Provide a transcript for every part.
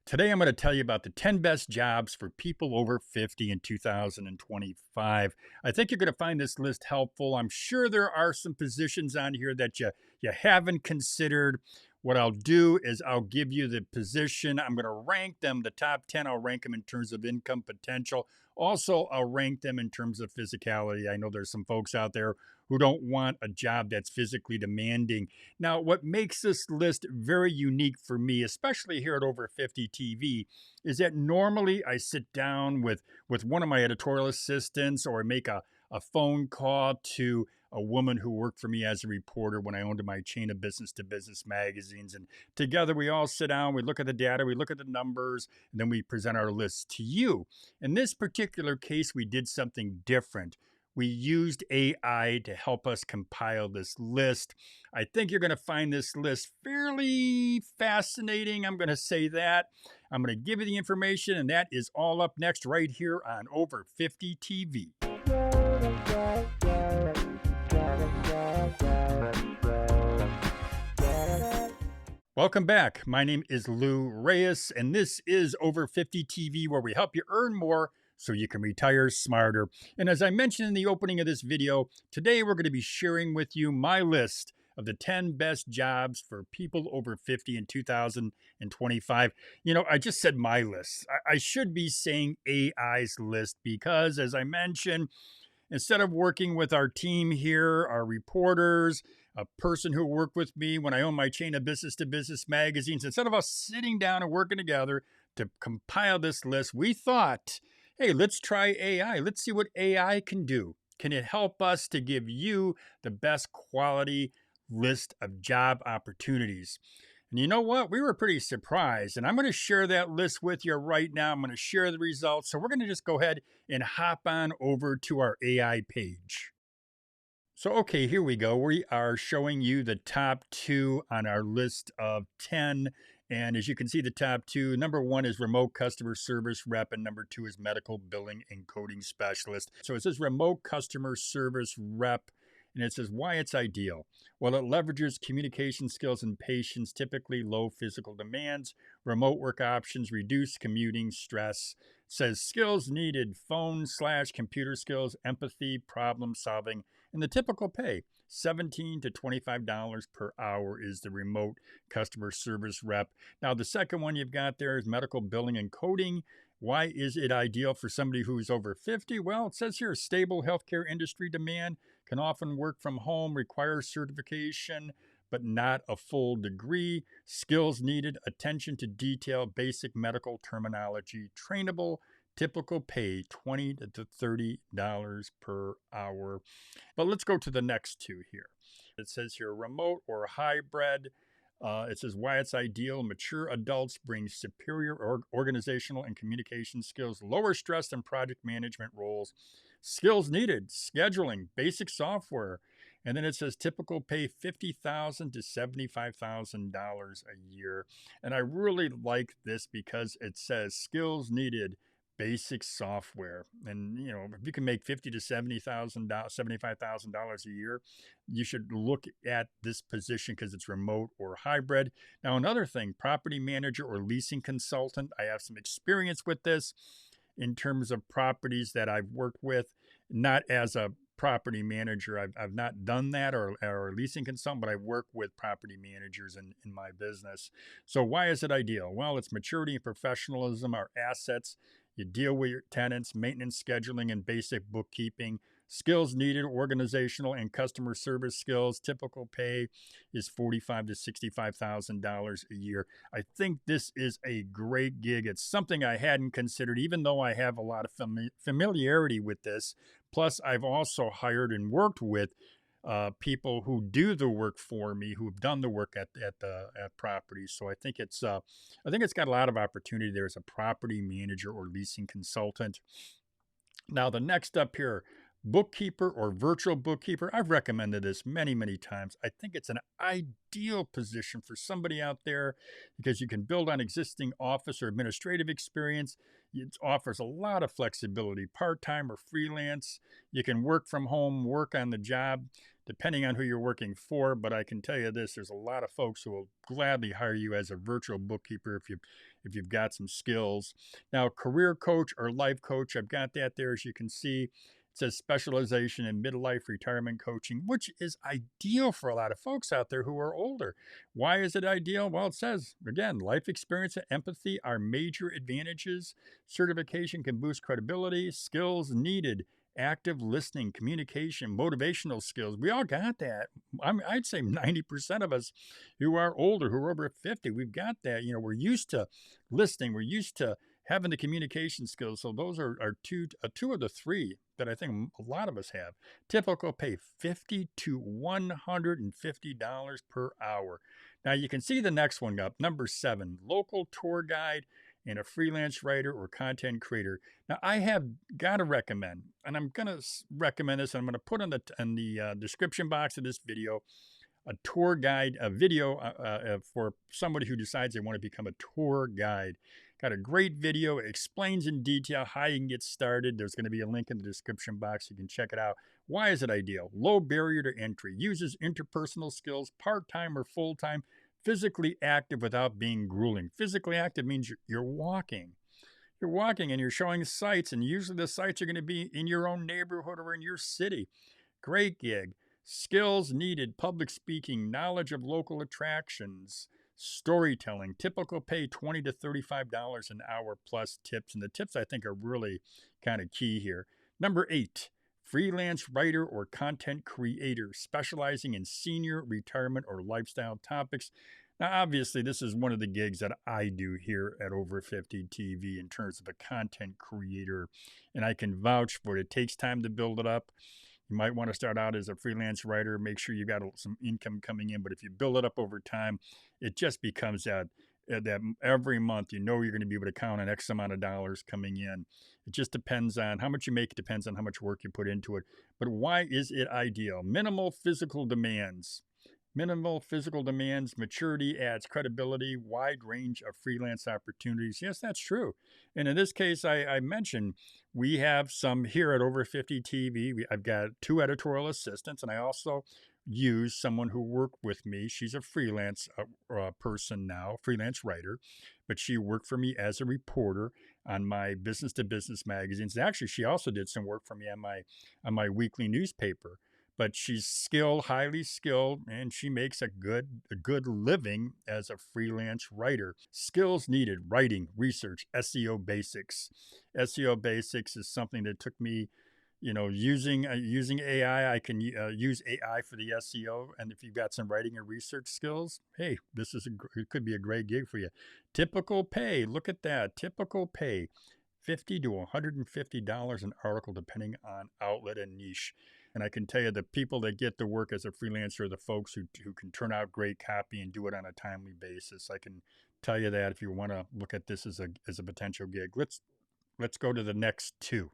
Today, I'm going to tell you about the 10 best jobs for people over 50 in 2025. I think you're going to find this list helpful. I'm sure there are some positions on here that you haven't considered. What I'll do is I'll give you the position. I'm going to rank them, the top 10. I'll rank them in terms of income potential. Also, I'll rank them in terms of physicality. I know there's some folks out there who don't want a job that's physically demanding. Now, what makes this list very unique for me, especially here at Over 50 TV, is that normally I sit down with one of my editorial assistants or I make a phone call to a woman who worked for me as a reporter when I owned my chain of business to business magazines. And together we all sit down, we look at the data, we look at the numbers, and then we present our list to you. In this particular case, we did something different. We used AI to help us compile this list. I think you're going to find this list fairly fascinating. I'm going to say that. I'm going to give you the information, and that is all up next right here on Over 50 TV. Welcome back. My name is Lou Reyes, and this is Over 50 TV, where we help you earn more so you can retire smarter. And as I mentioned in the opening of this video, today we're going to be sharing with you my list of the 10 best jobs for people over 50 in 2025. I just said my list. I should be saying AI's list because, as I mentioned, instead of working with our team here, our reporters, a person who worked with me when I owned my chain of business to business magazines, instead of us sitting down and working together to compile this list, we thought, hey, let's try AI. Let's see what AI can do. Can it help us to give you the best quality list of job opportunities? And you know what? We were pretty surprised. And I'm going to share that list with you right now. I'm going to share the results. So we're going to just go ahead and hop on over to our AI page. So, okay, here we go. We are showing you the top two on our list of 10. And as you can see, the top two, number one is remote customer service rep, and number two is medical billing and coding specialist. So it says remote customer service rep, and it says why it's ideal. Well, it leverages communication skills and patience, typically low physical demands, remote work options, reduced commuting stress. It says skills needed, phone/computer skills, empathy, problem solving, and the typical pay, $17 to $25 per hour is the remote customer service rep. Now, the second one you've got there is medical billing and coding. Why is it ideal for somebody who's over 50? Well, it says here stable healthcare industry demand, can often work from home, requires certification, but not a full degree. Skills needed, attention to detail, basic medical terminology, trainable, typical pay $20 to $30 per hour. But let's go to the next two here. It says here remote or hybrid. It says why it's ideal. Mature adults bring superior organizational and communication skills, lower stress than project management roles. Skills needed, scheduling, basic software. And then it says typical pay $50,000 to $75,000 a year. And I really like this because it says skills needed, basic software. And if you can make $50,000 to $75,000 a year, you should look at this position because it's remote or hybrid. Now, another thing, property manager or leasing consultant. I have some experience with this in terms of properties that I've worked with, not as a property manager. I've not done that or a leasing consultant, but I work with property managers in my business. So why is it ideal? Well, it's maturity and professionalism are assets. You deal with your tenants, maintenance, scheduling, and basic bookkeeping. Skills needed, organizational and customer service skills. Typical pay is $45,000 to $65,000 a year. I think this is a great gig. It's something I hadn't considered, even though I have a lot of familiarity with this. Plus, I've also hired and worked with people who do the work for me, who've done the work at properties. So I think it's got a lot of opportunity there as a property manager or leasing consultant. Now, the next up here, bookkeeper or virtual bookkeeper. I've recommended this many, many times. I think it's an ideal position for somebody out there because you can build on existing office or administrative experience. It offers a lot of flexibility, part-time or freelance. You can work from home, work on the job. depending on who you're working for. But I can tell you this, there's a lot of folks who will gladly hire you as a virtual bookkeeper if you've got some skills. Now, career coach or life coach, I've got that there, as you can see. It says specialization in midlife retirement coaching, which is ideal for a lot of folks out there who are older. Why is it ideal? Well, it says, again, life experience and empathy are major advantages. Certification can boost credibility. Skills needed: active listening, communication, motivational skills. We all got that. I'd say 90% of us who are older, who are over 50, we've got that. We're used to listening. We're used to having the communication skills. So those are two of the three that I think a lot of us have. Typical pay, $50 to $150 per hour. Now you can see the next one up, number 7, local tour guide and a freelance writer or content creator. Now I have got to recommend, and I'm going to recommend this, and I'm going to put in the description box of this video, a tour guide, a video for somebody who decides they want to become a tour guide. Got a great video. It explains in detail how you can get started. There's going to be a link in the description box. You can check it out. Why is it ideal? Low barrier to entry. Uses interpersonal skills, part-time or full-time. Physically active without being grueling. Physically active means you're walking. You're walking and you're showing sites, and usually the sites are going to be in your own neighborhood or in your city. Great gig. Skills needed: public speaking, knowledge of local attractions, storytelling. Typical pay $20 to $35 an hour plus tips. And the tips I think are really kind of key here. Number 8, freelance writer or content creator, specializing in senior, retirement, or lifestyle topics. Now, obviously, this is one of the gigs that I do here at Over 50 TV in terms of a content creator, and I can vouch for it. It takes time to build it up. You might want to start out as a freelance writer, make sure you got some income coming in, but if you build it up over time, it just becomes that every month you're going to be able to count on X amount of dollars coming in. It just depends on how much you make. It depends on how much work you put into it. But why is it ideal? Minimal physical demands. Minimal physical demands, maturity adds credibility, wide range of freelance opportunities. Yes, that's true. And in this case, I mentioned we have some here at Over 50 TV. I've got 2 editorial assistants, and I also use someone who worked with me. She's a freelance person now, freelance writer, but she worked for me as a reporter on my business-to-business magazines. Actually, she also did some work for me on my weekly newspaper. But she's skilled, highly skilled, and she makes a good living as a freelance writer. Skills needed: writing, research, SEO basics. SEO basics is something that took me, using AI. I can use AI for the SEO, and if you've got some writing and research skills, hey, it could be a great gig for you. Typical pay, look at that. Typical pay, $50 to $150 an article, depending on outlet and niche. And I can tell you the people that get to work as a freelancer are the folks who can turn out great copy and do it on a timely basis. I can tell you that if you want to look at this as a potential gig. Let's go to the next 2.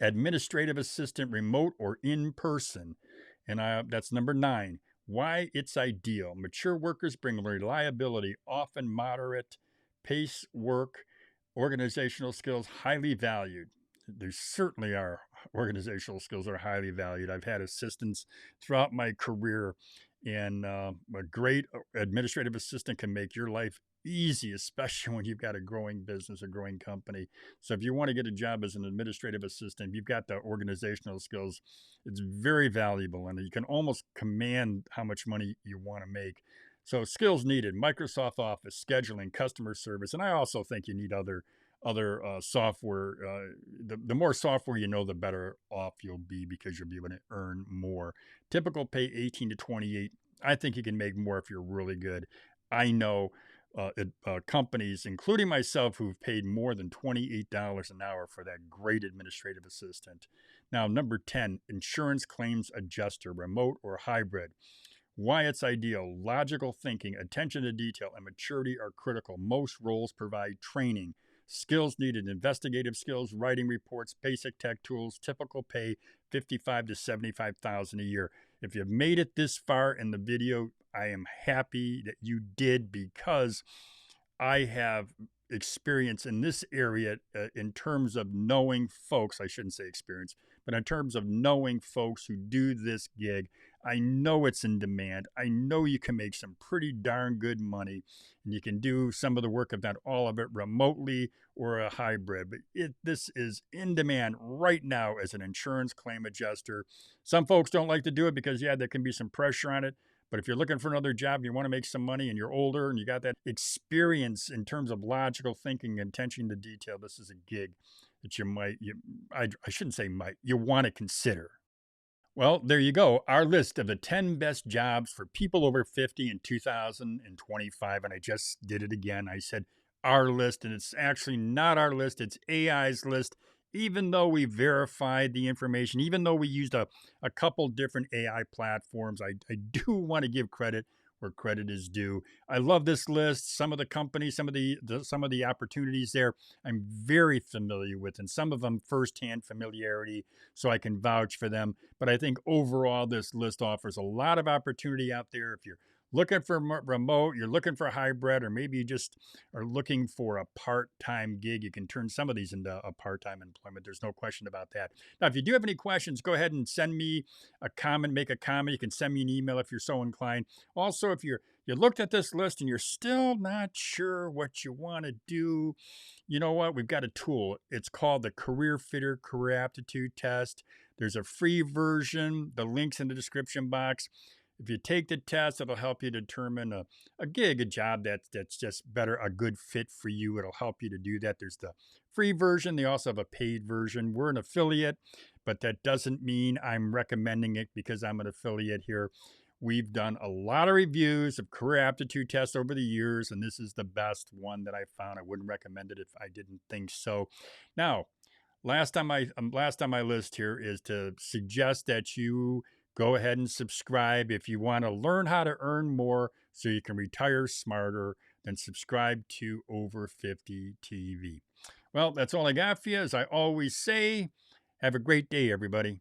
Administrative assistant, remote or in person. And that's number 9. Why it's ideal. Mature workers bring reliability, often moderate pace work, organizational skills highly valued. There certainly are. Organizational skills are highly valued. I've had assistants throughout my career, and a great administrative assistant can make your life easy, especially when you've got a growing business, a growing company. So if you want to get a job as an administrative assistant, you've got the organizational skills. It's very valuable, and you can almost command how much money you want to make. So skills needed: Microsoft Office, scheduling, customer service, and I also think you need other software. The more software you know, the better off you'll be, because you'll be able to earn more. Typical pay 18 to 28. I think you can make more if you're really good. I know companies, including myself, who've paid more than $28 an hour for that great administrative assistant. Now, number 10, insurance claims adjuster, remote or hybrid. Why it's ideal: logical thinking, attention to detail, and maturity are critical. Most roles provide training. Skills needed: investigative skills, writing reports, basic tech tools. Typical pay $55,000 to $75,000 a year. If you've made it this far in the video, I am happy that you did, because I have experience in this area in terms of knowing folks. I shouldn't say experience, but in terms of knowing folks who do this gig. I know it's in demand. I know you can make some pretty darn good money, and you can do some of the work, if not all of it, remotely or a hybrid. But this is in demand right now as an insurance claim adjuster. Some folks don't like to do it because, yeah, there can be some pressure on it. But if you're looking for another job, you want to make some money, and you're older and you got that experience in terms of logical thinking and attention to detail, this is a gig that I shouldn't say might, you want to consider. Well, there you go. Our list of the 10 best jobs for people over 50 in 2025. And I just did it again. I said our list, and it's actually not our list, it's AI's list. Even though we verified the information, even though we used a couple different AI platforms, I do want to give credit where credit is due. I love this list. Some of the companies, some of the opportunities there, I'm very familiar with, and some of them firsthand familiarity, so I can vouch for them. But I think overall, this list offers a lot of opportunity out there. If you're looking for remote, you're looking for hybrid, or maybe you just are looking for a part-time gig, you can turn some of these into a part-time employment. There's no question about that. Now, if you do have any questions, go ahead and send me a comment, make a comment. You can send me an email if you're so inclined. Also, if you looked at this list and you're still not sure what you want to do, you know what? We've got a tool. It's called the Career Fitter Career Aptitude Test. There's a free version. The link's in the description box. If you take the test, it'll help you determine a gig, a job that's just better, a good fit for you. It'll help you to do that. There's the free version. They also have a paid version. We're an affiliate, but that doesn't mean I'm recommending it because I'm an affiliate here. We've done a lot of reviews of career aptitude tests over the years, and this is the best one that I found. I wouldn't recommend it if I didn't think so. Now, last on my list here is to suggest that you go ahead and subscribe if you want to learn how to earn more so you can retire smarter. Then subscribe to Over 50 TV. Well, that's all I got for you. As I always say, have a great day, everybody.